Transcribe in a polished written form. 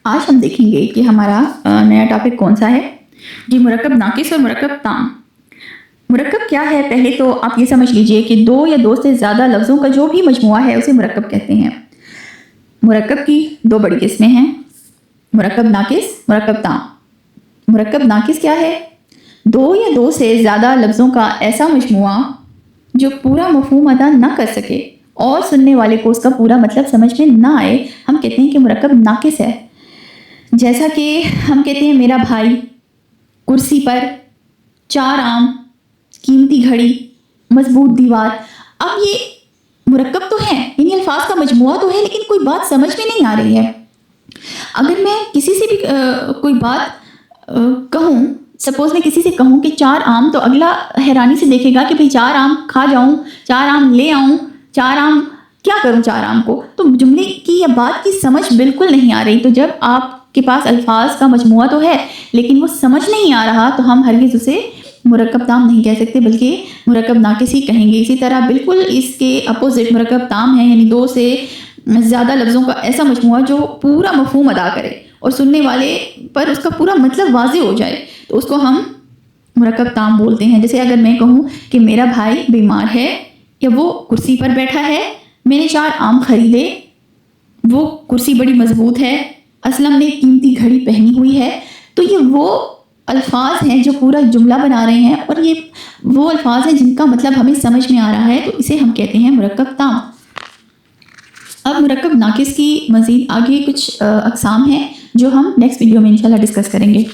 आज हम देखेंगे कि हमारा नया टॉपिक कौन सा है जी, मुरक्कब नाकिस और मुरक्कब ताम। मुरक्कब क्या है, पहले तो आप ये समझ लीजिए कि दो या दो से ज़्यादा लफ्ज़ों का जो भी मजमुआ है उसे मुरक्कब कहते हैं। मुरक्कब की दो बड़ी किस्में हैं, मुरक्कब नाकिस, मुरक्कब ताम। मुरक्कब नाकिस क्या है? दो या दो से ज़्यादा लफ्ज़ों का ऐसा मजमुआ जो पूरा मफहूम अदा ना कर सके और सुनने वाले को उसका पूरा मतलब समझ में ना आए, हम कहते हैं कि मुरक्कब नाकिस है। जैसा कि हम कहते हैं मेरा भाई, कुर्सी पर, चार आम, कीमती घड़ी, मजबूत दीवार। अब ये मुरक्कब तो है, यानी अल्फाज का मजमुआ तो है, लेकिन कोई बात समझ में नहीं आ रही है। अगर मैं किसी से भी कोई बात कहूँ, सपोज मैं किसी से कहूँ कि चार आम, तो अगला हैरानी से देखेगा कि भाई चार आम खा जाऊँ, चार आम ले आऊँ, चार आम क्या करूँ चार आम को। तो जुमले की या बात की समझ बिल्कुल नहीं आ रही। तो जब आपके पास अल्फाज का मजमुआ तो है लेकिन वो समझ नहीं आ रहा, तो हम हरगिज़ उसे मुरक्कब ताम नहीं कह सकते बल्कि मुरक्कब नाकिस ही कहेंगे। इसी तरह बिल्कुल इसके अपोजिट मुरक्कब ताम है, यानी दो से ज़्यादा लफ्ज़ों का ऐसा मजमुआ जो पूरा मफहूम अदा करे और सुनने वाले पर उसका पूरा मतलब वाज़े हो जाए, तो उसको हम मुरक्कब ताम बोलते हैं। जैसे अगर मैं कहूँ कि मेरा भाई बीमार है या वो कुर्सी पर बैठा है, मैंने चार आम खरीदे, वो कुर्सी बड़ी मजबूत है, असलम ने कीमती घड़ी पहनी हुई है, तो ये वो अल्फाज हैं जो पूरा जुमला बना रहे हैं और ये वो अल्फाज हैं जिनका मतलब हमें समझ में आ रहा है, तो इसे हम कहते हैं मुरक्कब ताम। अब मुरक्कब नाकिस की मज़ीद आगे कुछ अक़साम हैं जो हम नेक्स्ट वीडियो में इंशाल्लाह डिस्कस करेंगे।